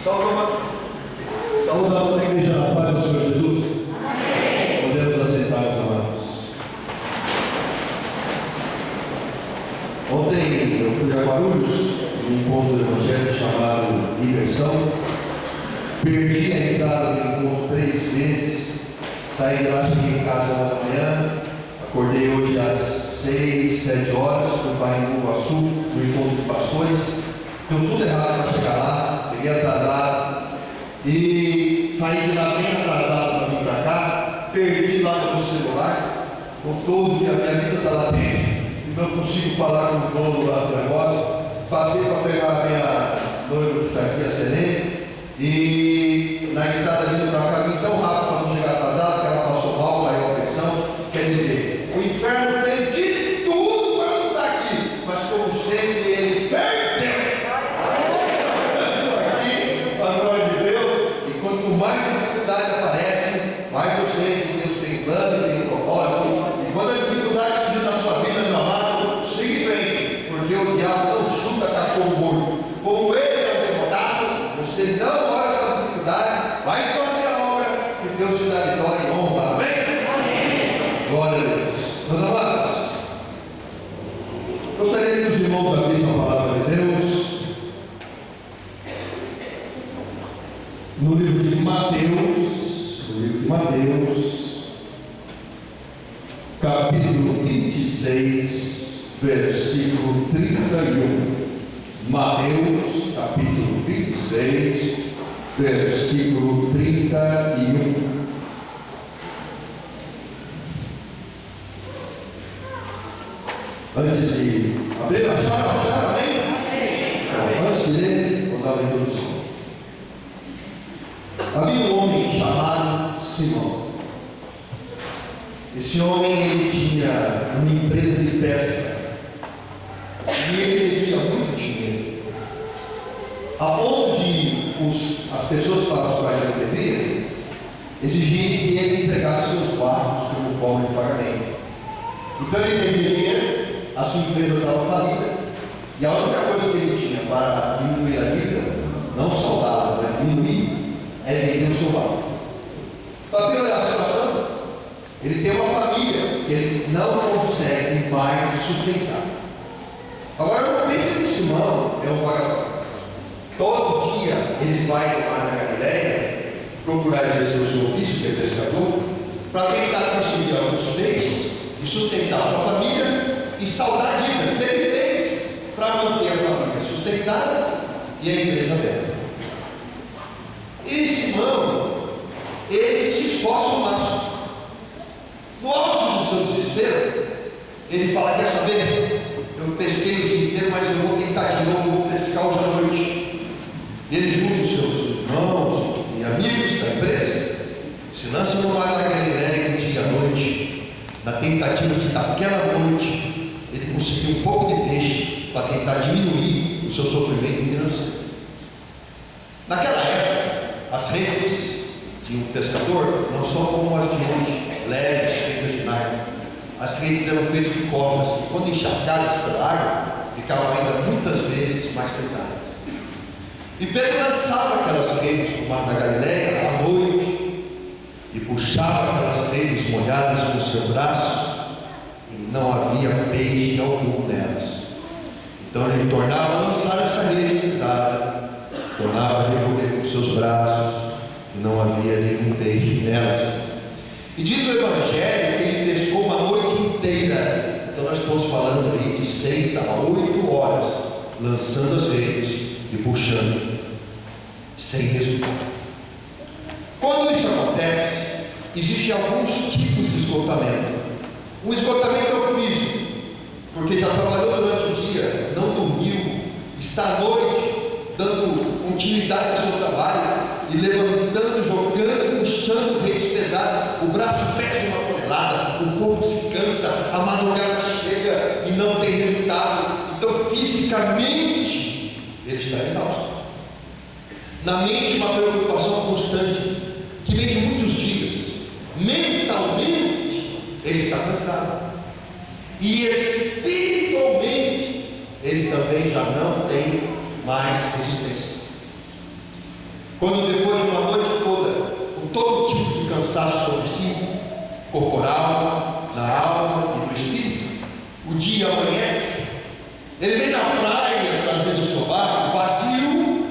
Saudamos a igreja na paz do Senhor Jesus. Amém. Podemos assentar, amados. Ontem eu fui a Guarulhos, num encontro do evangelho chamado Imersão. Perdi a entrada do encontro 3 vezes. Saí de lá, cheguei em casa da manhã. Acordei hoje às 6, 7 horas. Fui para Iguaçu, no encontro de pastores. Deu tudo errado para chegar lá. Cheguei atrasado. E saí de lá bem atrasado para vir para cá. Perdi lá no celular. Com tudo que a minha vida está lá dentro. E não consigo falar com o dono lá do negócio. Passei para pegar a minha noiva que está aqui, a Selene. E na estrada vindo para cá, vim tão rápido para não chegar atrasado, que ela passou mal, caiu a pressão. Quer dizer, o inferno fez de tudo para não estar aqui, mas como sempre ele perdeu. Aqui, para a glória de Deus, e quanto mais dificuldade aparece, mais eu sei que Deus tem plano, tem propósito. E quando a dificuldade surgir na sua vida, meu amado, siga em frente, porque o diabo não chuta cachorro morto. Como ele é o derrotado, você não olha para a dificuldade, vai fazer a obra que Deus te dá vitória e honra. Amém? Amém. Glória a Deus. Meus amados, gostaria que os irmãos abrissem a palavra de Deus no livro de Mateus, capítulo 26, versículo 31. Mateus, capítulo 26, versículo 31. Antes de abrir a chave, amém? Antes de ler, vou dar uma introdução. Havia um homem chamado Simão. Esse homem ele tinha uma empresa de pesca. E ele devia muito dinheiro. A ponto de as pessoas para as quais ele devia exigirem que ele entregasse seus barcos como forma de pagamento. Então ele teve dinheiro, a sua empresa estava falida, e a única coisa que ele tinha para diminuir a dívida, não saudável, mas diminuir, é vender o seu barco. Para piorar a situação, ele tem uma família que ele não consegue mais sustentar. Agora não pense que Simão é um vagabundo. Todo dia ele vai ao mar da Galileia procurar exercer o seu ofício, que é pescador, para tentar conseguir alguns peixes e sustentar a sua família e saldar a dívida que ele fez para manter a família sustentada e a empresa aberta. E Simão, ele se esforça ao máximo. No auge do seu desespero, ele fala: quer saber? Eu pesquei o dia inteiro, mas eu vou tentar de novo, vou pescar hoje à noite. Ele junta os seus irmãos e amigos da empresa, se lança no mar da Galileia um dia à noite, na tentativa de naquela noite ele conseguir um pouco de peixe para tentar diminuir o seu sofrimento financeiro. Naquela época, as redes de um pescador não são como as de hoje, leves, feitas de nylon. As redes eram feitas de cobras que, quando encharcadas pela água, ficavam ainda muitas vezes mais pesadas. E Pedro lançava aquelas redes no mar da Galileia à noite e puxava aquelas redes molhadas com o seu braço e não havia peixe algum nelas. Então ele tornava a lançar essa rede pesada, tornava a recolher com seus braços e não havia nenhum peixe nelas. E diz o Evangelho que ele pescou uma noite inteira. Então nós estamos falando aí de 6 a 8 horas, lançando as redes e puxando, sem resultado. Quando isso acontece, existem alguns tipos de esgotamento. O esgotamento é o físico, porque já trabalhou durante o dia, não dormiu, está à noite, dando continuidade ao seu trabalho, e levantando, jogando, puxando redes pesadas, o braço pesa 1 tonelada, o corpo se cansa, a madrugada chega e não tem resultado. Então fisicamente ele está exausto. Na mente uma preocupação constante, que vem de muitos dias. Mentalmente ele está cansado. E espiritualmente ele também já não tem mais resistência. Quando depois de uma noite toda, com todo tipo de cansaço sobre si, corporal, na alma e no espírito, o dia amanhece, ele vem na praia trazendo o seu barco vazio,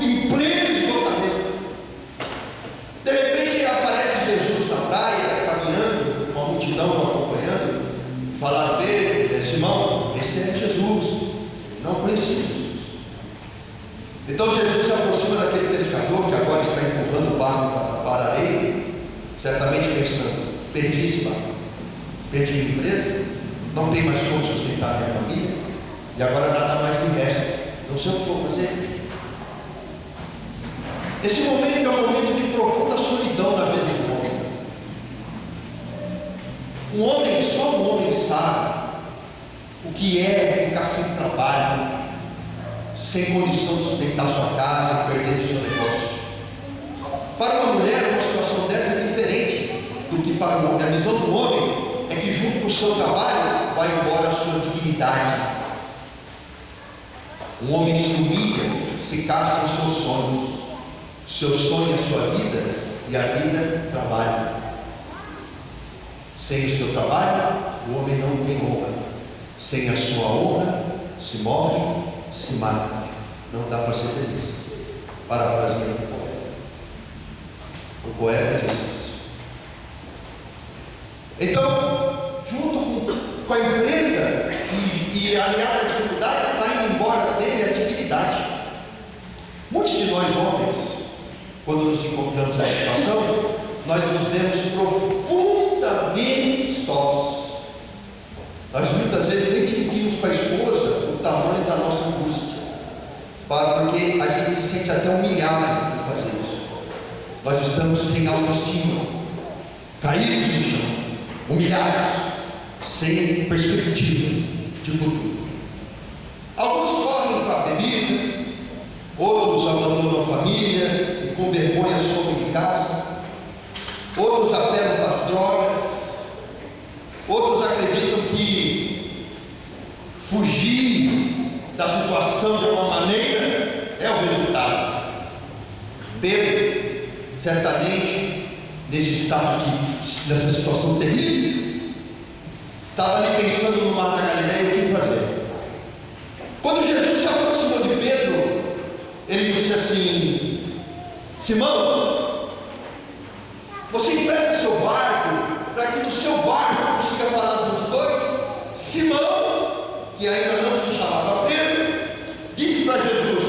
em pleno esgotamento. De repente aparece Jesus na praia, caminhando, com a multidão acompanhando, falaram dele, Simão, esse é Jesus. Não conhecia Jesus. Então Jesus se aproxima daquele pescador que agora está empurrando o barco para a areia, certamente pensando: perdi esse barco, perdi a empresa, não tem mais como sustentar minha família, e agora nada mais me resta, não sei o que vou fazer. Esse momento é um momento de profunda solidão na vida do homem. Só um homem sabe o que é ficar sem trabalho, sem condição de sustentar sua casa, perdendo seu negócio. Para uma mulher, uma situação dessa é diferente do que para o homem. A visão do homem é que junto com o seu trabalho vai embora a sua dignidade. Um homem se humilha, se casa com seus sonhos. Seu sonho é a sua vida, e a vida trabalho. Sem o seu trabalho, o homem não tem honra. Sem a sua honra, se morre, se mata. Não dá para ser feliz. Parafraseando o poeta. O poeta diz isso. Então, junto com a empresa e aliada à dificuldade, está indo embora dele a dignidade. Muitos de nós homens, quando nos encontramos nessa situação, nós nos vemos profundamente sós. Nós muitas vezes nem dividimos com a esposa o tamanho da nossa angústia, porque a gente se sente até humilhado por fazer isso. Nós estamos sem autoestima, caídos no chão, humilhados, sem perspectiva de futuro. Alguns correm para a bebida, outros abandonam a família e com vergonha somem de casa, outros apelam para as drogas, outros acreditam que fugir da situação de uma maneira é o resultado. Pedro, certamente, nessa situação terrível, estava ali pensando no mar da Galileia o que fazer. Quando Jesus se aproximou de Pedro, ele disse assim: Simão, você empresta seu barco para que do seu barco consiga falar dos multidões? Simão, que ainda não se chamava Pedro, disse para Jesus: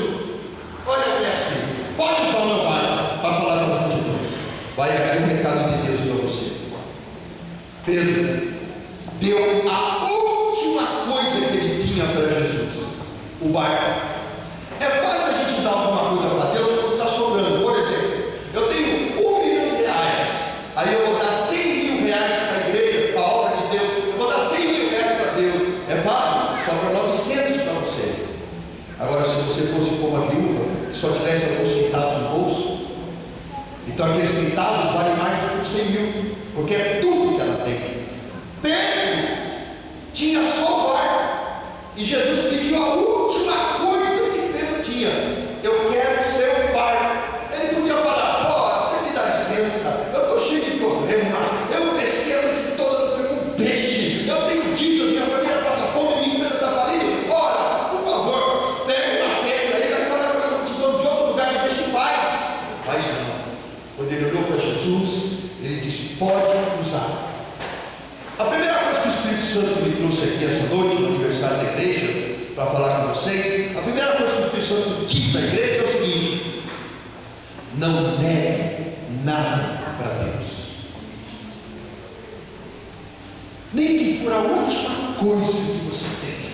olha, mestre, pode usar o meu barco para falar das multidões. Vai aqui um recado de Deus para você. Pedro deu a última coisa que ele tinha para Jesus: o barco. É fácil a gente dar alguma coisa para Deus quando está sobrando. Por exemplo, eu tenho R$1 milhão, aí eu vou dar R$100 mil para a igreja, para a obra de Deus, eu vou dar R$100 mil para Deus. É fácil? Sobra 900 para você. Agora, se você fosse como uma viúva, que só tivesse alguns centavos no bolso, então aqueles centavos valem mais do que 100 mil, porque é tudo que ela tem. Pedro tinha só o barco, e Jesus pediu a última coisa que Pedro tinha: eu quero ser o barco. Ele podia falar: você me dá licença, eu estou cheio de problema, eu pesquei a noite toda, eu tenho um peixe, eu tenho dívidas, minha família passa fome, minha empresa está falida. Ora, por favor, pegue uma pedra aí, vai falar com essa multidão de outro lugar, me deixe em paz. Mas não. Quando ele olhou para Jesus, ele disse: pode usar. A primeira coisa que o Espírito Santo me trouxe aqui essa noite, no aniversário da igreja, para falar com vocês, a primeira coisa que o Espírito Santo diz à igreja é o seguinte: não negue nada para Deus, nem que for a última coisa que você tenha,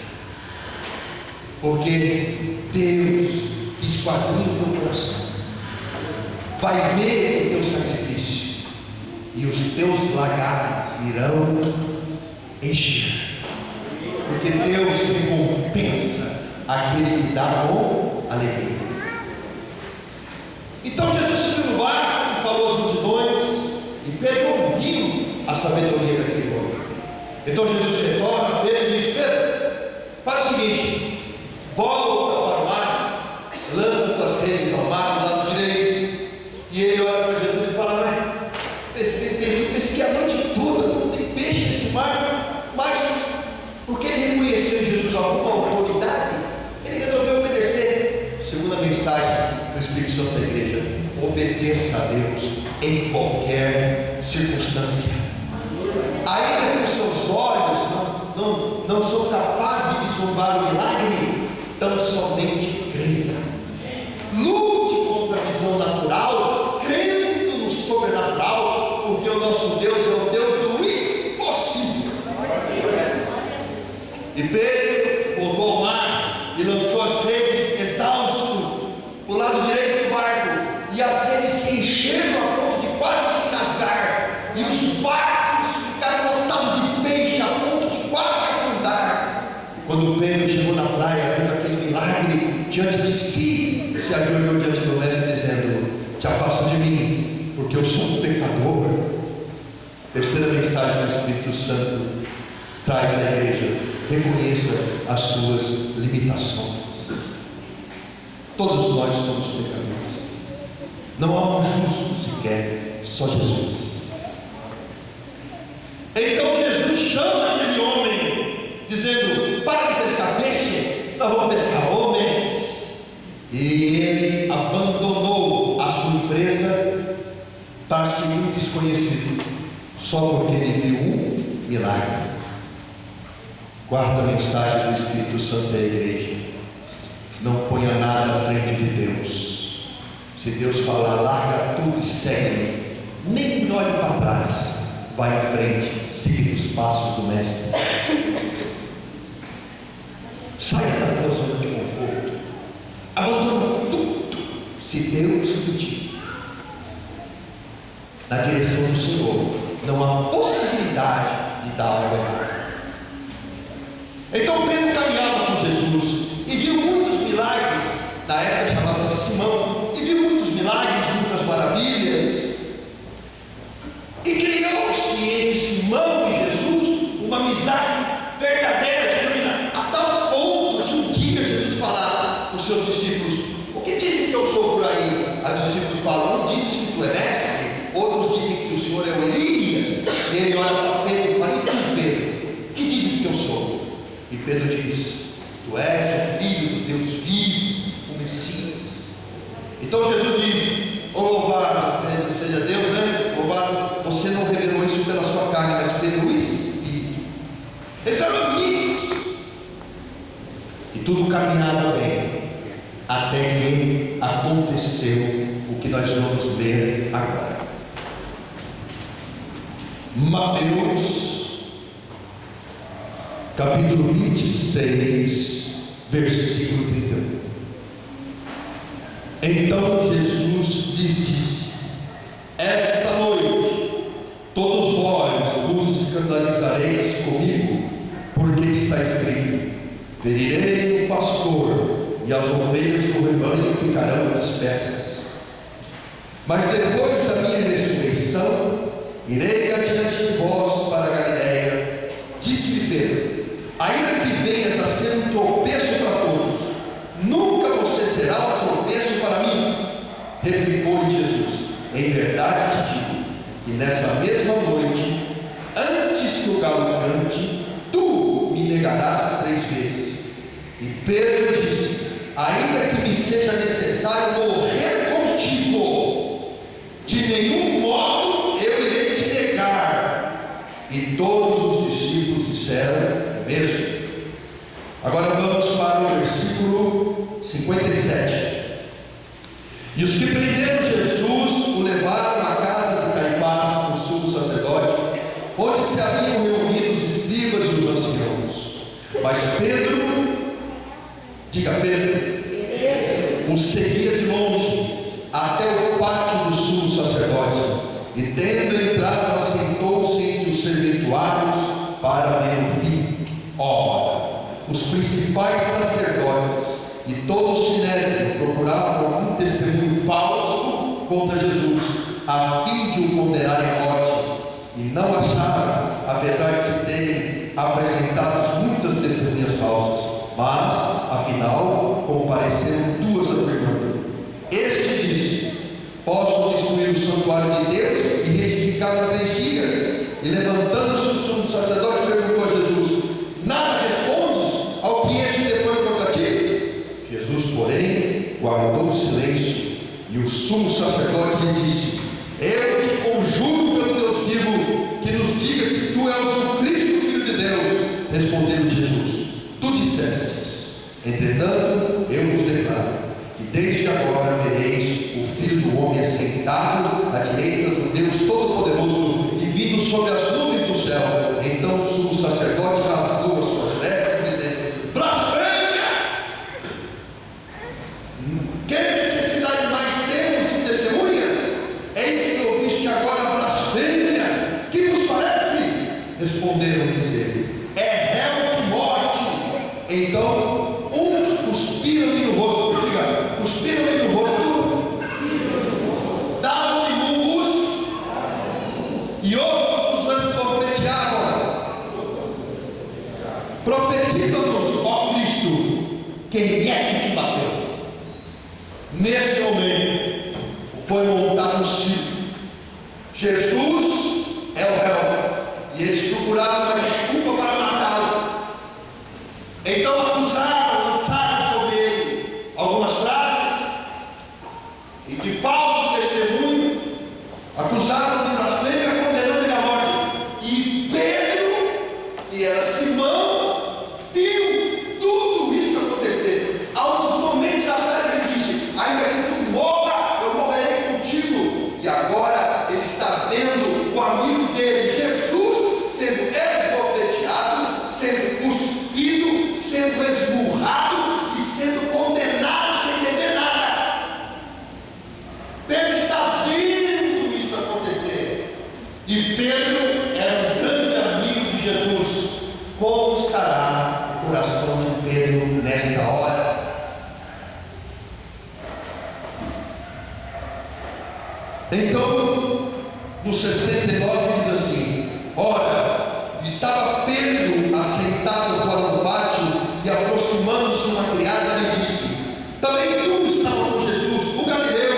porque Deus esquadrinha o teu coração, vai ver o teu sacrifício, e os teus lagares irão encher, porque Deus recompensa aquele que dá com alegria. Então Jesus subiu no barco e falou às multidões, e Pedro ouviu a sabedoria daquele homem. Então Jesus retorna a Pedro e diz: Pedro, faz o seguinte, volta para o mar, lança tuas redes ao mar, mensagem do Espírito Santo da igreja: obedeça a Deus em qualquer circunstância. Ainda que os seus olhos não são capazes de vislumbrar o milagre, tão somente creia. Lute contra a visão natural, crendo no sobrenatural, porque o nosso Deus é o Deus do impossível. E Pedro voltou ao mar e lançou as redes, exausto, para o lado direito do barco, e as redes se encheram a ponto de quase se rasgar, e os barcos ficaram lotados de peixe a ponto de quase afundar. Quando Pedro chegou na praia, vendo aquele milagre diante de si, se ajoelhou diante do mestre, dizendo: te afasta de mim, porque eu sou um pecador. Terceira mensagem do Espírito Santo traz à igreja: reconheça as suas limitações. Todos nós somos pecadores. Não há um justo sequer, só Jesus. Então Jesus chama aquele homem, dizendo: para de pescar peixe, nós vamos pescar homens. E ele abandonou a sua empresa para seguir um desconhecido, só porque ele viu um milagre. Quarta mensagem do Espírito Santo da igreja: não ponha nada à frente de Deus. Se Deus falar, larga tudo e segue, nem olhe para trás, vai em frente, siga os passos do mestre. Saia da tua zona de conforto, abandona tudo, se Deus pedir, na direção do Senhor. Não há possibilidade de dar algo errado. Então Pedro caminhava com Jesus e viu muitos milagres. Na época chamava-se Simão, e viu muitos milagres, muitas maravilhas, e criou-se entre Simão e Jesus uma amizade verdadeira, genuína, a tal ponto de um dia Jesus falar para os seus discípulos: o que dizem que eu sou por aí? Os discípulos falam: um dizem que tu é mestre, outros dizem que o Senhor é o Elias. E ele olha para Pedro e fala: e tu, Pedro, que dizes que eu sou? E Pedro diz: tu és o Filho do Deus vivo, o Messias. Então Jesus diz: oh, louvado seja Deus, né? Louvado, você não revelou isso pela sua carne, mas pelo Espírito. Eles eram amigos, e tudo caminhava bem, até que aconteceu o que nós vamos ver agora. Mateus capítulo 26, versículo 31. Então Jesus disse: esta noite todos vós vos escandalizareis comigo, porque está escrito: ferirei o pastor, e as ovelhas do rebanho ficarão dispersas. Mas depois da minha ressurreição, irei adiante de vós para a Galiléia. Disse Pedro: ainda que venhas a ser um tropeço para todos, nunca você será um tropeço para mim. Replicou-lhe Jesus: em verdade te digo que nessa mesma noite, antes que o galo cante, tu me negarás 3 vezes. E Pedro disse: ainda que me seja necessário morrer contigo, de nenhum modo eu irei te negar. E todos os discípulos disseram o mesmo. Agora vamos para o versículo 57. E os que prenderam Jesus o levaram à casa de Caifás, o sumo sacerdote, onde se haviam reunido os escribas e os anciãos. Mas Pedro, diga Pedro, o seguia de longe até o pátio do sumo sacerdote, e tendo entrado, assentou-se entre os serventuários para ver o fim. Ora, os principais sacerdotes e todo o sinédrio procuravam algum testemunho falso contra Jesus, a fim de o condenarem à morte, e não acharam, apesar de se terem apresentado muitas testemunhas falsas. Mas, afinal, compareceram 2 afirmando: este disse: posso destruir o santuário de Deus e reedificá-lo em 3 dias. E levantando-se o sumo sacerdote, perguntou a Jesus: nada respondes ao que este depõe contra ti? Jesus, porém, guardou guardou o silêncio. E o sumo sacerdote lhe disse: eu te conjuro pelo Deus vivo, que nos diga se tu és o Cristo, Filho de Deus. Respondeu Jesus: tu dissestes. Entretanto, eu vos declaro que desde agora vereis o Filho do Homem assentado à direita do Deus Todo-Poderoso e vindo sobre as nuvens do céu. Então o sumo sacerdote rasgou as suas vestes, dizendo: blasfêmia! Que necessidade mais temos de testemunhas? Eis que ouviste agora a blasfêmia. Que vos parece? Responderam-lhes ele: é réu de morte. Então uns cuspiram-lhe no rosto. Diga: cuspiram-lhe no rosto, davam-lhe murros, e outros os profetizavam. Profetiza-nos, ó Cristo, quem é que te bateu? Nesse momento foi montado um circo. Jesus é o réu, e eles procuraram uma desculpa para matá-lo. Então acusaram, lançaram sobre ele algumas frases e de falso testemunho, acusaram de blasfêmia, condenando ele à morte. E Pedro, que era Simão, viu tudo isso acontecer. Há uns momentos atrás ele disse: ainda que tu morra, eu morrerei contigo. E agora ele está vendo o amigo dele, Jesus, sendo esbofeteado, sendo cuspido, sendo esmurrado e sendo condenado sem entender nada. Pedro está vendo isso acontecer. E Pedro era um grande amigo de Jesus. Como estará o coração de Pedro nesta hora? Então, no 69 diz assim: ora, estava Pedro assentado fora do pátio, e aproximando-se uma criada lhe disse: também tu estavas com Jesus, o Galileu.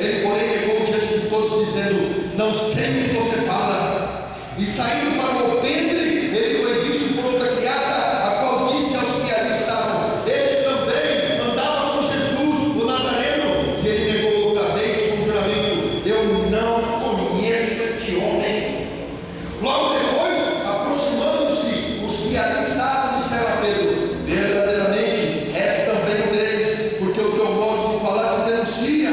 Ele, porém, negou diante de todos, dizendo: não sei o que você fala. E saindo para o alpendre, ele foi visto por outra criada, a qual disse aos que ali estavam: este também andava com Jesus, o Nazareno. E ele negou outra vez com juramento: eu não conheço este homem. Logo depois, aproximando-se, os que ali estavam disseram a Pedro: verdadeiramente és também um deles, porque o teu modo de falar te denuncia.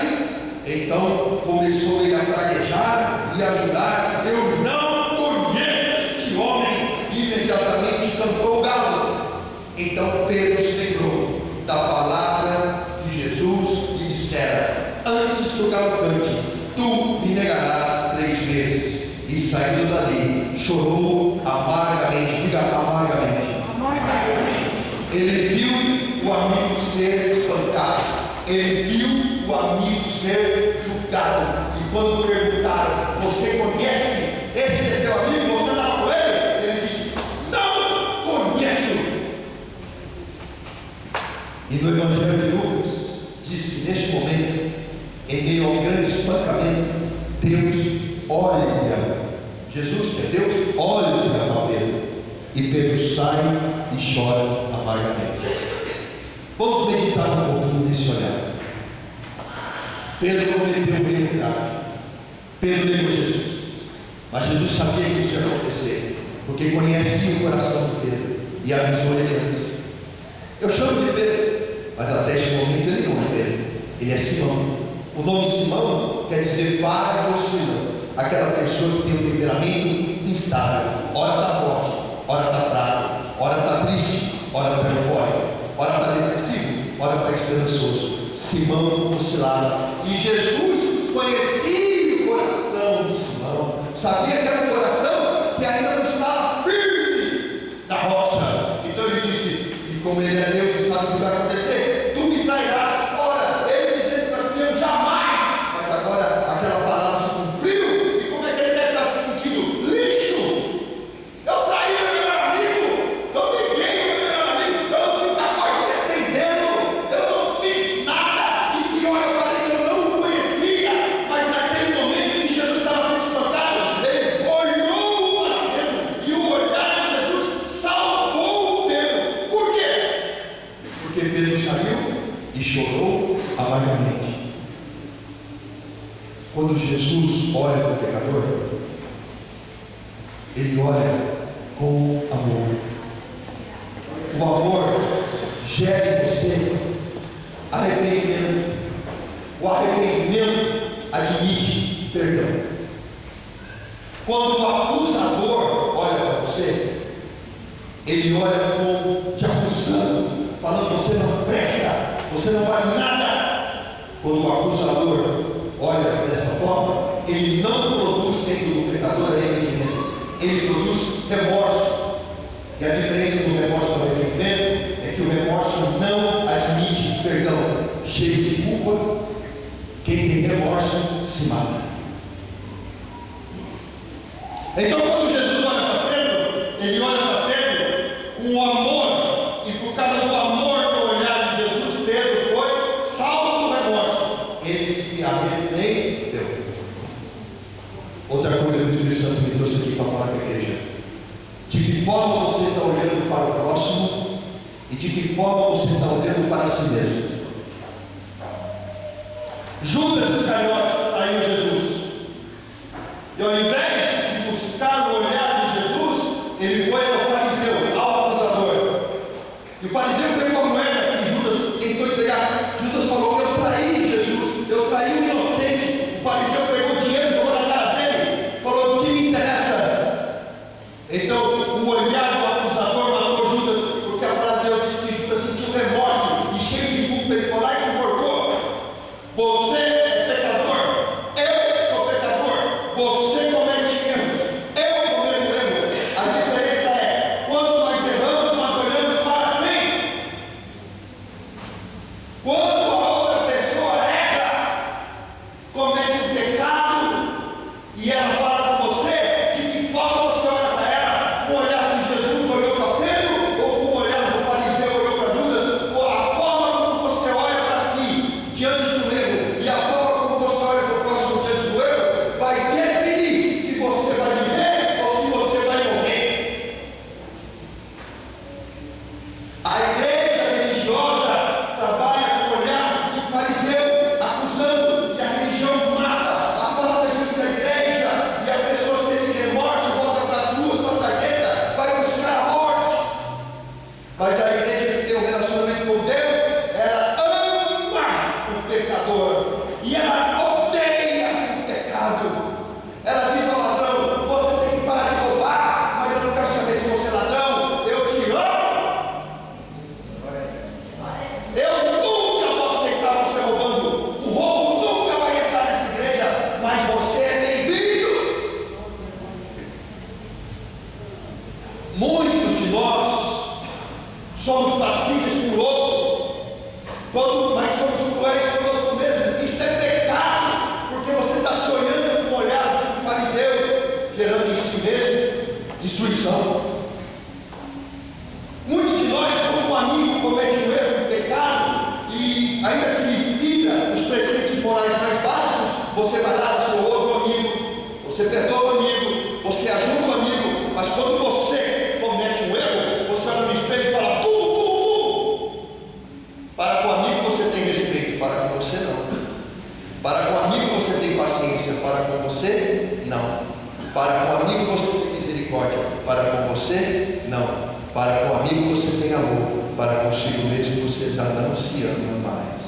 Então começou ele a praguejar e a jurar: eu não conheço este homem. E imediatamente cantou o galo. Então Pedro se lembrou da palavra de Jesus e dissera: antes que o galo cante, tu me negarás 3 vezes. E saindo dali, chorou amargamente. Diga: amargamente. Ele viu o amigo ser espancado, ele viu o amigo ser julgado. E quando perguntaram: você conhece? Esse é teu amigo? Você estava com ele? Ele disse: não conheço. E no Evangelho de Lucas diz que neste momento, em meio ao grande espancamento, Deus olha, Jesus, que é Deus, olha para Pedro, e Pedro sai e chora amargamente. Vamos meditar um pouquinho nesse olhar. Pedro cometeu o mesmo pecado. Pedro negou Jesus, mas Jesus sabia que isso ia acontecer, porque conhecia o coração de Pedro e avisou ele antes. Eu chamo de Pedro, mas até este momento ele não é Pedro, ele é Simão. O nome Simão quer dizer vara ou oscila, aquela pessoa que tem um temperamento instável. Ora está forte, ora está fraco, ora está triste, ora está eufórico, ora está depressivo, ora está esperançoso. Simão oscilava, e Jesus conhecia o coração de Simão, sabia que era um coração que ainda não estava firme na rocha. Então ele disse, e como ele é Deus e sabe o que vai acontecer, tu me trairás. Ora, ele dizendo para Simão: jamais. Mas agora aquela palavra se cumpriu. E como é que ele deve estar se sentindo? Lixo! Eu traí o meu amigo, eu liguei o meu amigo, eu não fiz capaz de defendendo, eu não fiz nada. E pior, eu falei que eu não o conhecia. Mas naquele momento que Jesus estava sendo espantado, ele foi Quando Jesus olha para o pecador, Ele olha com amor. O amor gera em você arrependimento. O arrependimento admite perdão. Quando o acusador olha para você, ele olha como te acusando, falando: você não presta, você não vale nada. Quando o acusador olha dessa forma, ele não produz dentro do pecador arrependimento, ele produz remorso. E a diferença do remorso e do arrependimento é que o remorso não admite perdão, cheio de culpa. Quem tem remorso se mata. Então, quando Jesus olha para Pedro, ele olha para Pedro com amor, e por causa do amor no olhar de Jesus, Pedro foi salvo do remorso. Ele se arrependeu. Outra coisa que o Espírito Santo me trouxe aqui para falar para a igreja: de que forma você está olhando para o próximo e de que forma você está olhando para si mesmo. Judas Iscariotes traiu Jesus, e ao invés de buscar o olhar de Jesus, ele foi ao fariseu, ao acusador. E o fariseu pegou a moeda que Judas tentou entregar. Judas falou: eu traí Jesus, eu traí o inocente. O fariseu pegou o dinheiro e jogou na cara dele, falou: o que me interessa? Então o olhar do acusador matou Judas, porque a palavra de Deus diz que Judas sentiu remorso e cheio de culpa, ele foi lá e se enforcou. Você é pecador, eu sou pecador, você comete erros, eu cometo erros. A diferença é: quando nós erramos, nós olhamos para quem? Quando a outra pessoa erra, comete um pecado, e ela fala com você, de que forma você olha para ela? Com o olhar que Jesus olhou para Pedro, ou com o olhar do fariseu olhou para Judas? Ou a forma como você olha para si diante do erro e a forma como você olha para o próximo diante do erro vai definir se você vai viver ou se você vai morrer. A igreja religiosa trabalha com o olhar de fariseu, acusando, e a religião mata, afasta Jesus da igreja, e a pessoa sem remorso volta para as ruas, para a sarjeta, vai buscar a morte. Mas a igreja que tem um relacionamento com Deus, ela ama o pecador e ela odeia o pecado. Ela diz ao ladrão: você tem que parar de roubar, mas eu não quero saber se você é ladrão, eu te amo. Eu nunca vou aceitar você roubando. O roubo nunca vai entrar nessa igreja, mas você é bem-vindo. Muitos de nós somos passíveis com o outro, mas somos cruéis conosco mesmo. Isso é pecado, porque você está se olhando com o olhar de fariseu, gerando em si mesmo destruição. Muitos de nós, quando um amigo comete um erro, um pecado, e ainda que lhe fira os preceitos morais mais básicos, você vai lá, você ouve o amigo, você perdoa o amigo, você ajuda o amigo. Mas quando você comete um erro, você olha no espelho e fala: Para com o amigo você tem respeito, para com você não. Para com o amigo você tem paciência, para com você não. Para com o amigo você tem misericórdia, para com você não. Para com o amigo você tem amor, para consigo mesmo você já não se ama mais.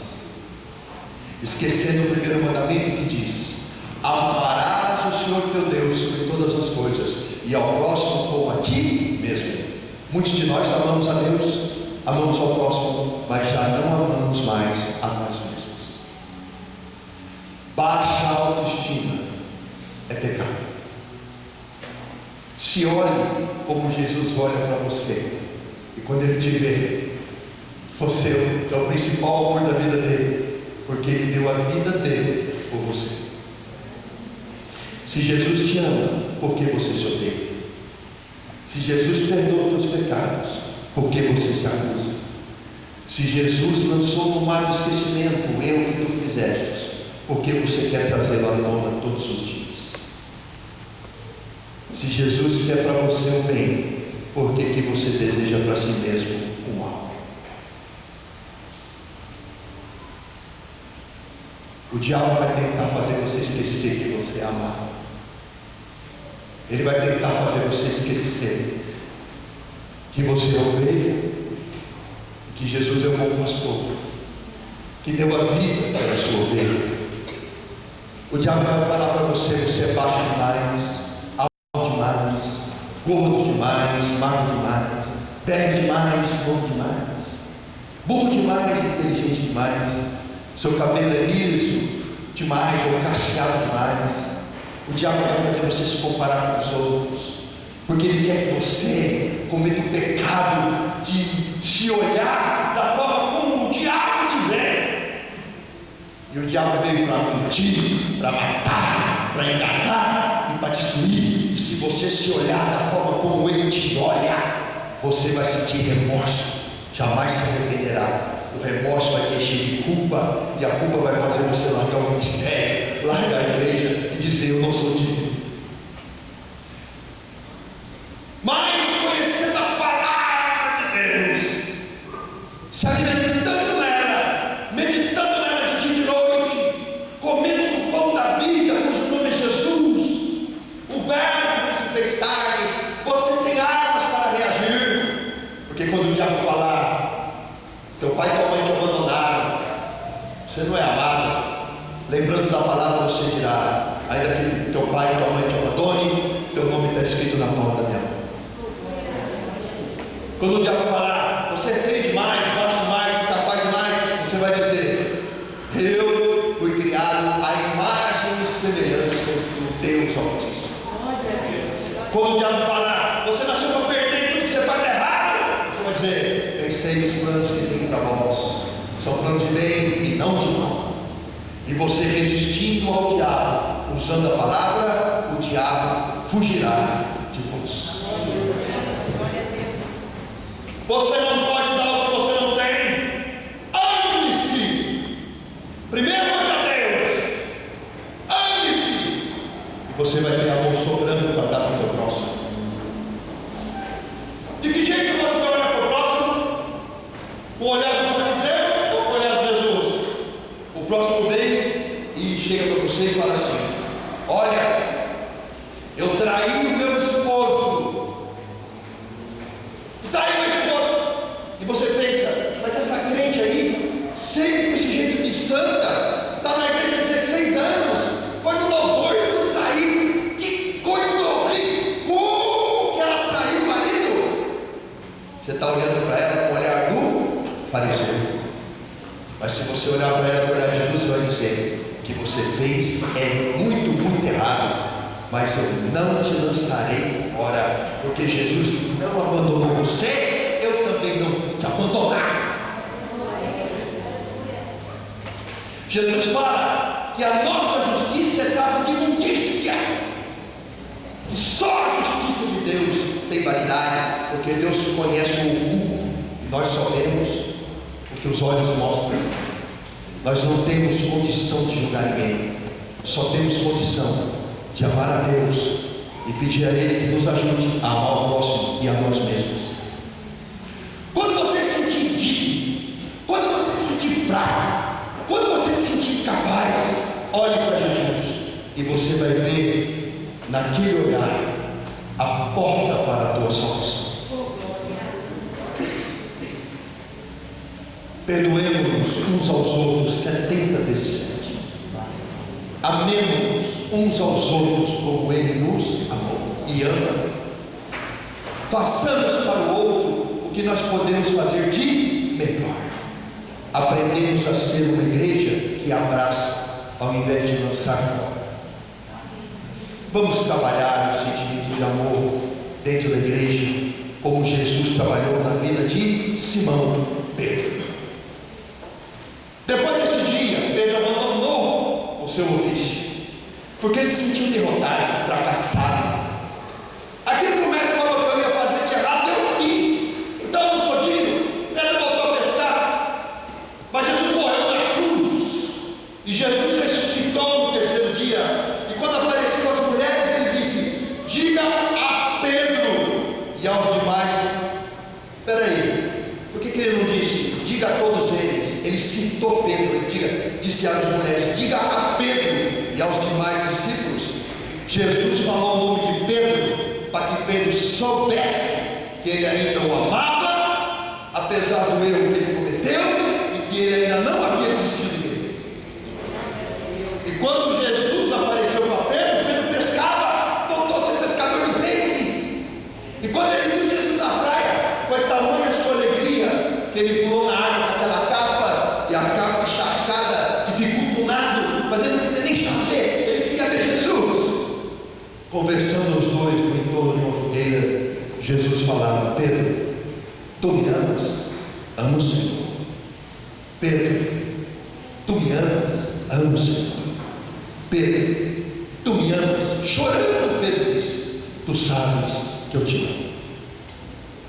Esquecendo o primeiro mandamento que diz: amarás o Senhor teu Deus sobre todas as coisas, e ao próximo como a ti mesmo. Muitos de nós amamos a Deus, amamos ao próximo, mas já não amamos mais a nós mesmos. Baixa autoestima é pecado. Se olhe como Jesus olha para você, e quando Ele te vê, você é o principal amor da vida dele, porque Ele deu a vida dele por você. Se Jesus te ama, por que você se odeia? Se Jesus perdoa os teus pecados, por que você se acusa? Se Jesus lançou no mar do esquecimento o erro que tu fizeste, por que você quer trazê-lo à tona todos os dias? Se Jesus quer para você o bem, por que você deseja para si mesmo o mal? O diabo vai tentar fazer você esquecer que você é amado. Ele vai tentar fazer você esquecer que você é ovelha, que Jesus é o bom pastor, que deu a vida para a sua ovelha. O diabo vai falar para você: você é baixo demais, alto demais, gordo demais, magro demais, velho demais, novo demais, burro demais, inteligente demais, seu cabelo é liso demais ou cacheado demais. O diabo vai fazer você se comparar com os outros, porque ele quer que você cometa o pecado de se olhar da forma como o diabo te vê. E o diabo veio para mentir, para matar, para enganar e para destruir. E se você se olhar da forma como ele te olha, você vai sentir remorso, jamais se arrependerá. O remorso vai te encher de culpa, e a culpa vai fazer você largar o ministério, largar a igreja e dizer: eu não sou digno. Mas conhecendo a palavra de Deus, se alimentando nela, meditando nela de dia e de noite, comendo do pão da Bíblia, cujo nome é Jesus, o Verbo que se fez carne, você tem armas para reagir. Porque quando o diabo falar: teu pai e tua mãe te abandonaram, você não é amado, lembrando da palavra, você dirá: ainda que teu pai e tua mãe te abandone, teu nome está escrito na palma da minha mão. Quando o diabo falar: você é feio demais, baixo demais, incapaz demais, você vai dizer: eu fui criado à imagem e semelhança do Deus Altíssimo. Quando o diabo falar: você nasceu para perder, tudo que você faz é errado, você vai dizer: pensei nos planos que tenho para vós, são planos de bem e não de mal. E você, resistindo ao diabo, usando a palavra, o diabo fugirá de vós. Você não pode dar o que você não tem. Ame-se. Primeiro ame a Deus. Ame-se. E você vai ter amor sobrando para dar para o teu próximo. De que jeito você olha para o próximo? O olhar do fariseu ou o olhar de Jesus? O próximo vem e chega para você e fala assim: olha, eu traí o meu esposo. Traí o meu esposo. E você pensa: mas essa crente aí, sempre com esse jeito de santa, está na igreja há 16 anos, foi no louvor e tudo traído. Que coisa horrível! Como que ela traiu o marido? Você está olhando para ela com o olhar do fariseu. Mas se você olhar para ela com o olhar de Jesus, você vai dizer: o que você fez é muito, muito errado, mas eu não te lançarei fora, porque Jesus não abandonou você, eu também não vou te abandonar. Jesus fala que a nossa justiça é dada de imundícia, que só a justiça de Deus tem validade, porque Deus conhece o oculto e nós só vemos o que os olhos mostram. Nós não temos condição de julgar ninguém, só temos condição de amar a Deus e pedir a Ele que nos ajude a amar o próximo e a nós mesmos. Quando você se sentir indigno, quando você se sentir fraco, quando você se sentir incapaz, olhe para Jesus e você vai ver naquele olhar a porta para a tua salvação. Perdoemos uns aos outros 70 vezes 7. Amemos uns aos outros como Ele nos amou e ama. Façamos para o outro o que nós podemos fazer de melhor. Aprendemos a ser uma igreja que abraça ao invés de lançar fora. Vamos trabalhar o sentimento de amor dentro da igreja, como Jesus trabalhou na vida de Simão Pedro. Depois desse dia, Pedro abandonou o seu ofício, porque ele se sentiu derrotado, fracassado. Aquilo que o mestre falou que eu ia fazer de errado, eu quis, então eu não sou digno. Pedro voltou a pescar, mas Jesus morreu na cruz, e Jesus ressuscitou no terceiro dia. E quando apareceu as mulheres, ele disse: diga a Pedro e aos demais. Espera aí, por que ele não disse diga a todos eles? Ele citou Pedro, ele disse às mulheres: diga a Pedro e aos demais discípulos. Jesus falou o nome de Pedro para que Pedro soubesse que ele ainda o amava, apesar do erro que ele cometeu, e que ele ainda não havia desistido dele. E quando Jesus apareceu para Pedro, Pedro pescava, voltou a ser pescador de peixes. E quando ele viu Jesus na praia, foi tamanha a sua alegria que ele pulou na água com aquela capa, e a capa encharcada, e ficou do lado, mas ele não queria nem saber, ele queria ver Jesus. Conversando os dois em torno de uma fogueira, Jesus falava: Pedro, tu me amas? Amo o Senhor. Pedro, tu me amas? Amo o Senhor. Pedro, tu me amas? Chorando, Pedro disse: tu sabes que eu te amo.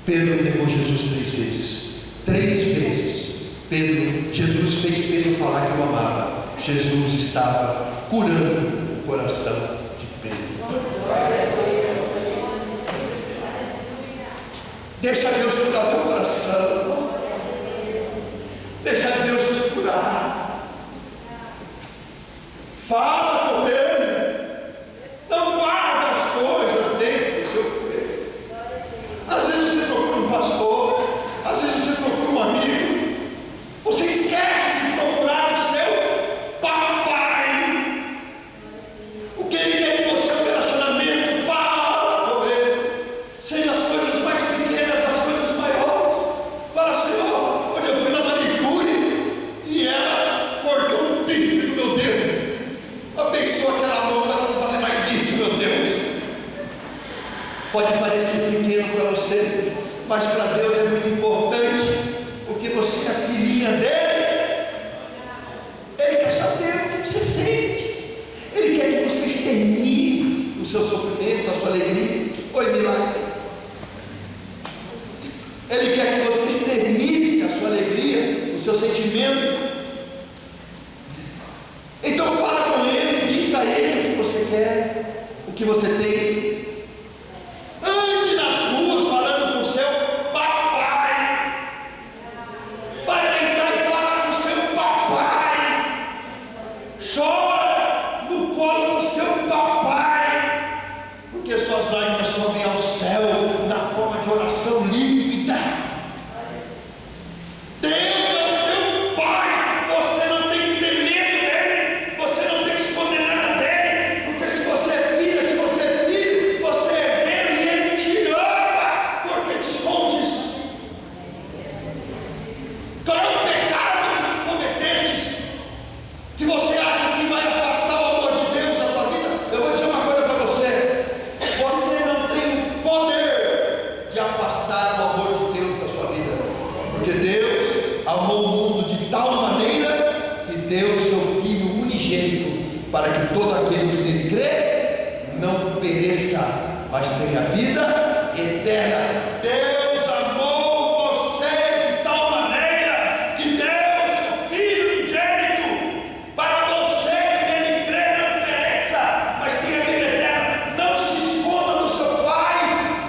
Pedro negou Jesus 3 vezes. 3 vezes. Jesus fez Pedro falar que o amava. Jesus estava curando o coração de Pedro. Deixa Deus curar teu coração. Deixa Deus te curar. Fala com Ele. Não guarda as coisas dentro do seu coração. Às vezes você procura um pastor, às vezes você procura um amigo. Você esquece de procurar o seu papai. O que ele quer que você, o relacionamento, fala com ele. Seja as coisas mais pequenas, as coisas maiores. Fala: Senhor, quando eu fui na manicure e ela cortou um bife no meu dedo, abençoa aquela mão para ela não fazer mais isso, meu Deus. Pode parecer pequeno para você, mas para Deus é muito importante, porque você é a filhinha dele. Ele quer saber o que você sente. Ele quer que você externize o seu sofrimento, a sua alegria. Oi, milagre. Ele quer que você externize a sua alegria, o seu sentimento. Então fala com ele, diz a ele o que você quer, o que você tem. Ande nas ruas falando com o seu papai. Vai deitar e falar com o seu papai. Chora no colo do seu papai, porque suas lágrimas sobem ao céu na forma de oração límpida. Deus é o teu pai. Você não tem que ter medo dele. Você não tem que esconder nada dele. Porque se você é filha, se você é filho, você é dele e ele te ama. Porque te escondes. Qual é o pecado que cometeste, que você acha que vai afastar o amor de Deus da tua vida? Eu vou dizer uma coisa para você: você não tem o poder de afastar o amor de Deus da sua vida, porque Deus amou o mundo de tal maneira que deu seu Filho unigênito, para que todo aquele que nele crê não pereça, mas tenha vida eterna. Deus amou você de tal maneira que deu seu Filho unigênito, para você que nele crê não pereça, mas tenha vida eterna. Não se esconda do seu Pai.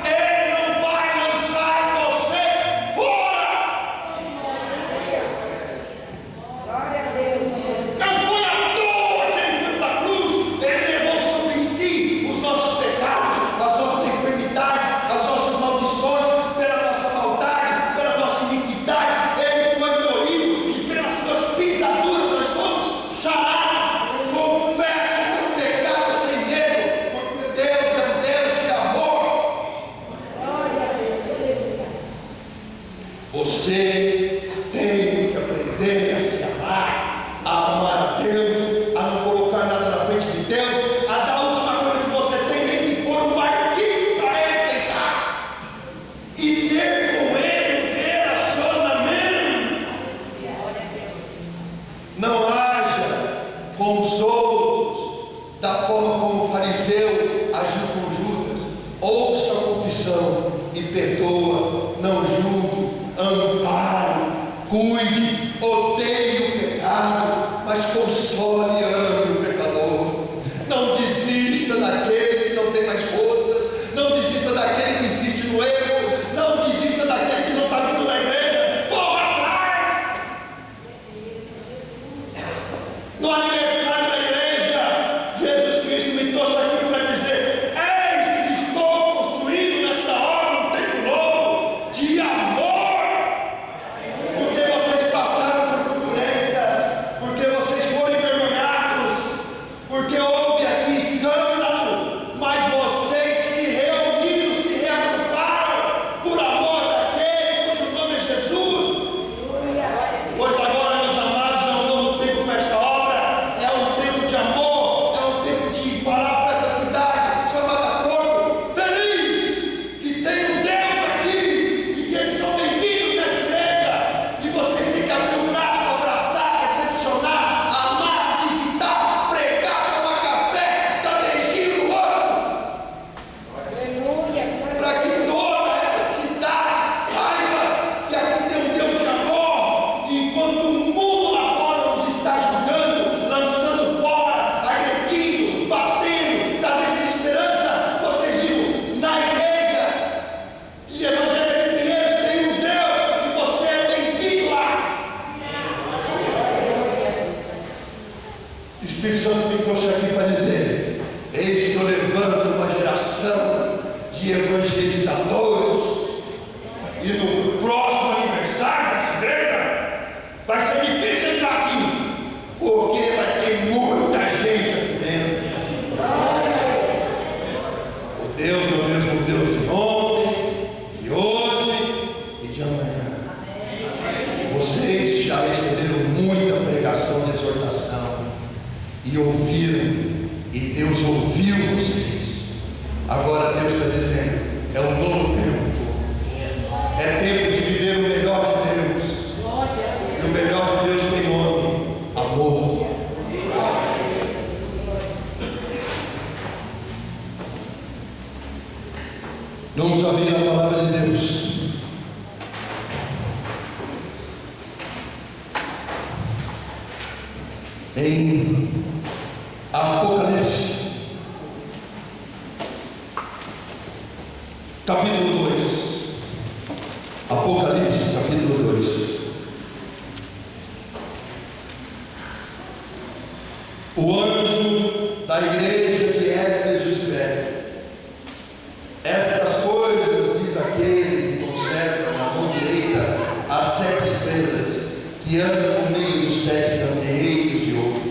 Ele não vai lançar você fora. Não foi à toa que ele foi para a cruz. Ele levou sobre si os nossos pecados, as nossas enfermidades, as nossas maldições, pela nossa maldade, pela nossa iniquidade. Ele foi moído e pelas suas pisaduras nós fomos sarados. Confessa o pecado sem medo, porque Deus é um Deus de amor. Você tem que aprender a se amar, a amar a Deus, a não colocar nada na frente de Deus, a dar a última coisa que você tem, nem que pôr um barquinho para ele sentar e ter com ele um relacionamento. Não haja com os outros da forma como o fariseu agiu com Judas. Ouça a confissão e perdoa, não julgue, ampare, cuide, odeie o pecado, mas console e ame o pecador. Não desista daquele que não tem mais forças, não desista daquele que insiste no erro, não desista daquele que não está vindo na igreja. Corra atrás. Santo me trouxe aqui para dizer: eis que eu levanto uma geração de evangelizadores, e no próximo aniversário dessa igreja vai ser difícil entrar aqui, porque vai ter muita gente aqui dentro. O Deus é o mesmo Deus de ontem, de hoje e de amanhã. Vocês já receberam muita pregação de exortação e ouviram, e Deus ouviu vocês. Agora Deus está dizendo: é um novo tempo. É tempo de viver o melhor de Deus. E o melhor de Deus tem nome: amor. Vamos abrir a palavra de Deus. Em Apocalipse, capítulo 2. Apocalipse, capítulo 2. O anjo da igreja de Éfeso escreve: estas coisas diz aquele que conserva na mão direita as 7 estrelas, que anda no meio dos 7 candeeiros de ouro.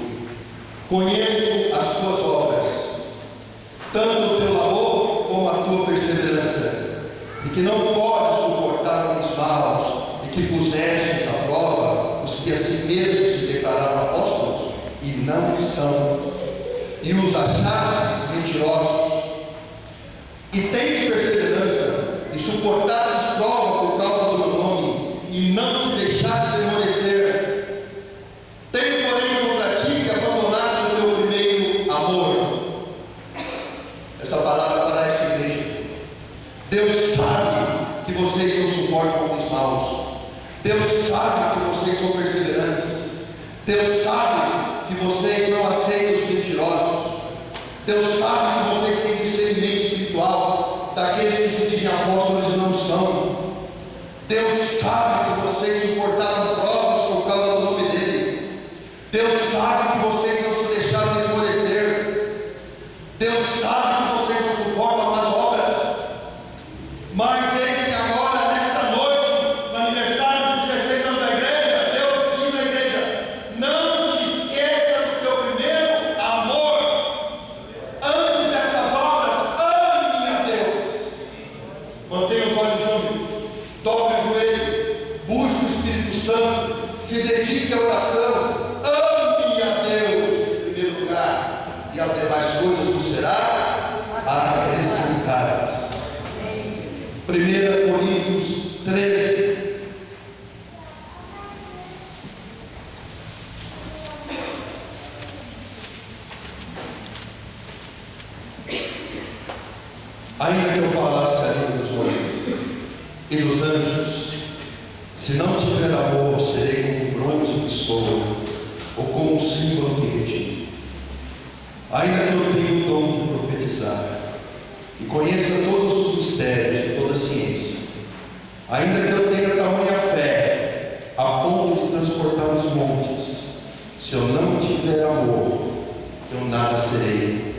Conheço as tuas obras, tanto o teu labor como a tua perseverança, e que não podes suportar homens maus, e que pusestes à prova os que a si mesmos se declararam apóstolos e não são, e os achastes mentirosos, e tens perseverança, e suportastes prova por causa do meu nome, e não te deixaste esmorecer. Tenho, porém, contra ti que abandonaste o teu primeiro amor. Essa palavra é para esta igreja. Deus sabe que vocês não suportam homens maus. Deus sabe que vocês são perseverantes. Deus sabe que vocês não aceitam os mentirosos. Deus sabe que vocês têm discernimento espiritual daqueles que se dizem apóstolos e não são. Deus sabe que vocês suportaram provas por causa do nome dele. Deus sabe que vocês não se deixaram esmorecer. Deus sabe que vocês não suportam as obras. Mas eis que agora, nesta noite, no aniversário de 16 anos da igreja, Deus diz à igreja: não te esqueça do teu primeiro amor. Antes dessas obras, ame a Deus. Mantenha os olhos úmidos, dobre o joelho, busque o Espírito Santo, se dedique à oração. Ame a Deus em primeiro lugar, e as demais coisas vos será acrescentadas. 1 Coríntios 13. Ainda que eu falasse a língua dos homens e dos anjos, se não tiver amor, serei como bronze que soa, ou como um símbolo que retira. Ainda que eu tenha o dom de profetizar, e conheça todos os mistérios de toda a ciência, ainda que eu tenha tamanha fé, a ponto de transportar os montes, se eu não tiver amor, eu nada serei.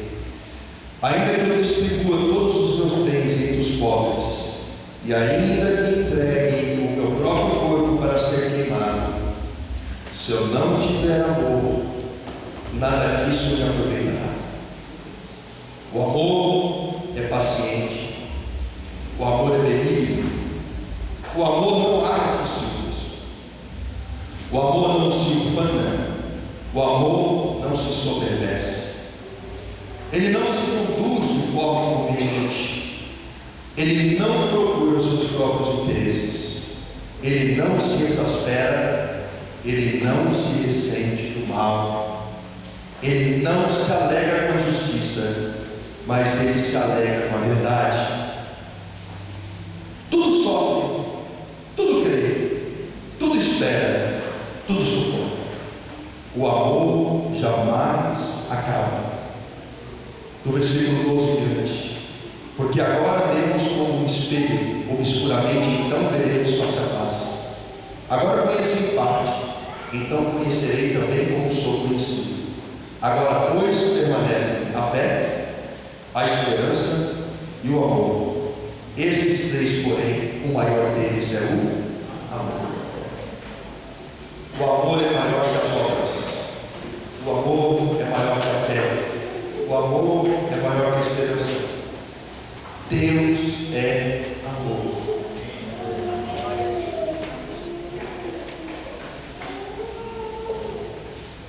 Ainda que eu distribua todos os meus bens entre os pobres, e ainda que entregue o meu próprio corpo para ser queimado, se eu não tiver amor, nada disso me aproveitará. O amor é paciente, o amor é benigno, o amor não arde ciúmes, o amor não se ufana, o amor não se soberbece, ele não se conduz de forma inconveniente, ele não procura os seus próprios interesses, ele não se exaspera, ele não se ressente do mal, ele não se alegra com a justiça, mas ele se alegra com a verdade. Tudo sofre, tudo crê, tudo espera, tudo suporta. O amor jamais acaba. Do versículo 12 em diante: porque agora vemos como um espelho, obscuramente, então veremos face a face. Agora conheci em parte, então conhecerei também como sou conhecido. Agora, pois, permanecem a fé, a esperança e o amor. Esses três, porém, o maior deles é o amor. O amor é maior que as obras. O amor é maior que a fé. O amor é maior que a esperança. Deus é amor.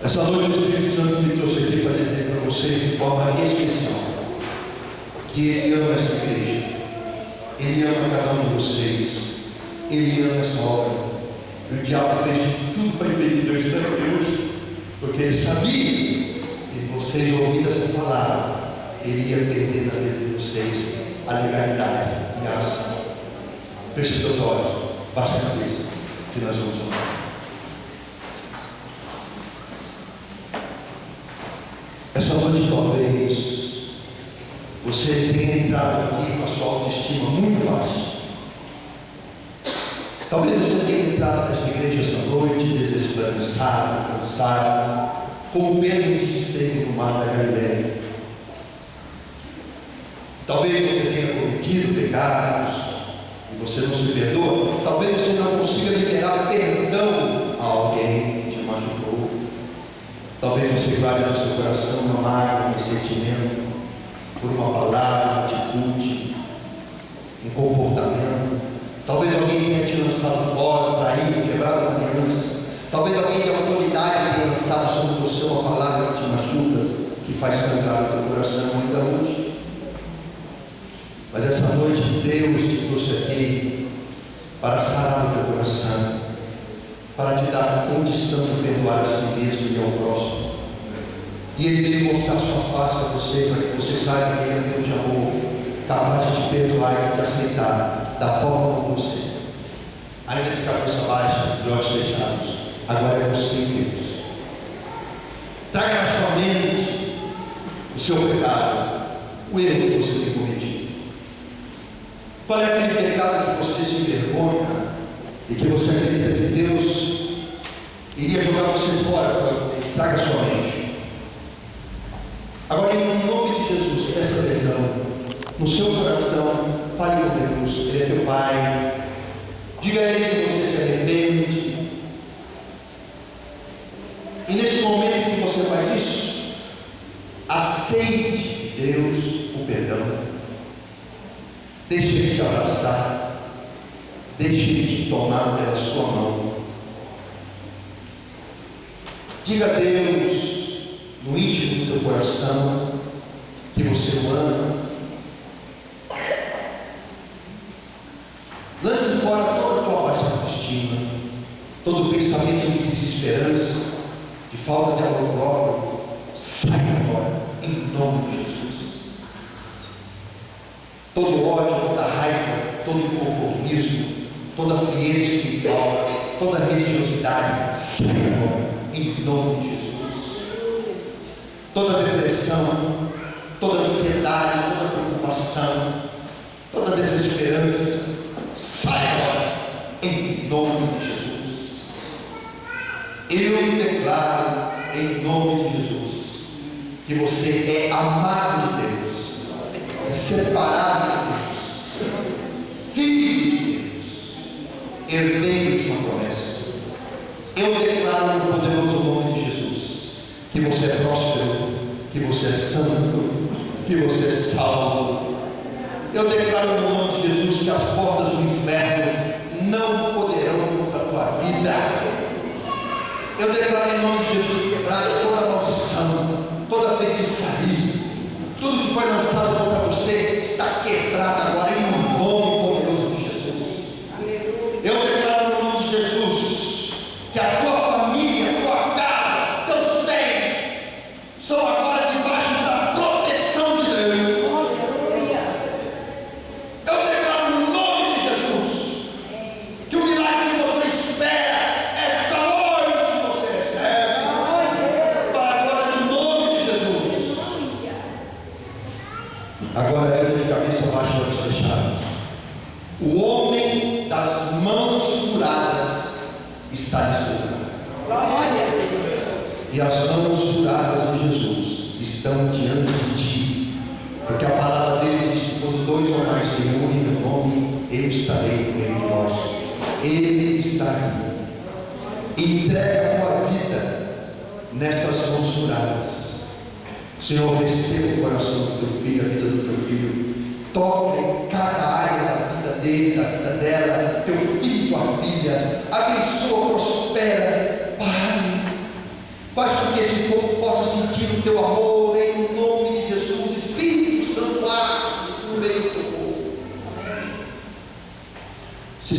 Essa noite o Espírito Santo me trouxe aqui para dizer para vocês de forma especial que Ele ama essa igreja, Ele ama cada um de vocês, Ele ama essa obra. E o diabo fez tudo para impedir que eu esteja aqui hoje, porque ele sabia que vocês ouvindo essa palavra, ele ia perder na vida de vocês a legalidade e a ação. Feche seus olhos, baixe a cabeça, que nós vamos orar. Essa noite talvez você tenha entrado aqui com a sua autoestima muito baixa. Talvez você tenha entrado nessa igreja essa noite desesperançado, cansado, como Pedro esteve no mar da Galileia. Talvez você tenha cometido pecados e você não se perdoa. Talvez você não consiga liberar perdão a alguém que te machucou. Talvez você guarde no seu coração uma mágoa, um ressentimento por uma palavra, uma atitude, um comportamento. Talvez alguém tenha te lançado fora, traído, quebrado a aliança. Talvez alguém de autoridade tenha lançado sobre você uma palavra que te machuca, que faz sangrar o teu coração ainda hoje. Mas essa noite Deus te trouxe aqui para sarar o teu coração, para te dar a condição de perdoar a si mesmo e ao próximo. E Ele veio mostrar sua face a você, para que você saiba que Ele é um Deus de amor, capaz de te perdoar e de te aceitar da forma como você é. Ainda de cabeça baixa, de olhos fechados, agora é você, Deus. Traga na sua mente o seu pecado, o erro que você tem cometido. Qual é aquele pecado que você se envergonha e que você acredita que Deus iria jogar você fora? Traga a sua mente. Agora, em nome de Jesus, peça perdão no seu coração. Fale com Deus, Ele é teu Pai. Diga a Ele que você se arrepende. E nesse momento que você faz isso, aceite de Deus o perdão. Deixe Ele te abraçar. Deixe Ele te tomar pela sua mão. Diga a Deus no íntimo do teu coração que você o ama. Lance fora toda a tua baixa autoestima, todo pensamento de desesperança, de falta de amor próprio. Sai agora, em nome de Jesus. Todo ódio, toda raiva, todo inconformismo, toda frieza espiritual, toda religiosidade, sai agora, em nome de Jesus. Toda depressão, toda ansiedade, toda preocupação, toda desesperança, sai agora, em nome de Jesus. Eu declaro, em nome de Jesus, que você é amado de Deus, separado de Deus, filho de Deus, herdeiro de uma promessa. Eu declaro no poderoso nome de Jesus que você é próspero, que você é santo, que você é salvo. Eu declaro no nome de Jesus que as portas do inferno não poderão contra a tua vida. Eu declaro em nome de Jesus quebrar toda maldição, toda feitiçaria, tudo que foi lançado contra você está quebrado agora em nome poderoso de Jesus. Eu declaro no nome de Jesus que a tua família, a tua casa, teus bens são agora debaixo da proteção de Deus. Agora é de cabeça baixa, olhos fechados. O homem das mãos curadas está nesse lugar. e as mãos curadas de Jesus estão diante de ti, porque a palavra dele diz que quando 2 ou mais se unem em meu nome, eu estarei no meio de nós. Ele está aqui. Entrega a tua vida nessas mãos curadas. Senhor, receba o coração do teu filho, a vida do teu filho. Toca em cada área da vida dele, da vida dela, teu filho, tua filha. Abençoa, prospera. Pai, faz com que esse povo possa sentir o teu amor, em nome de Jesus. Espírito Santo, lá no meio do povo. Se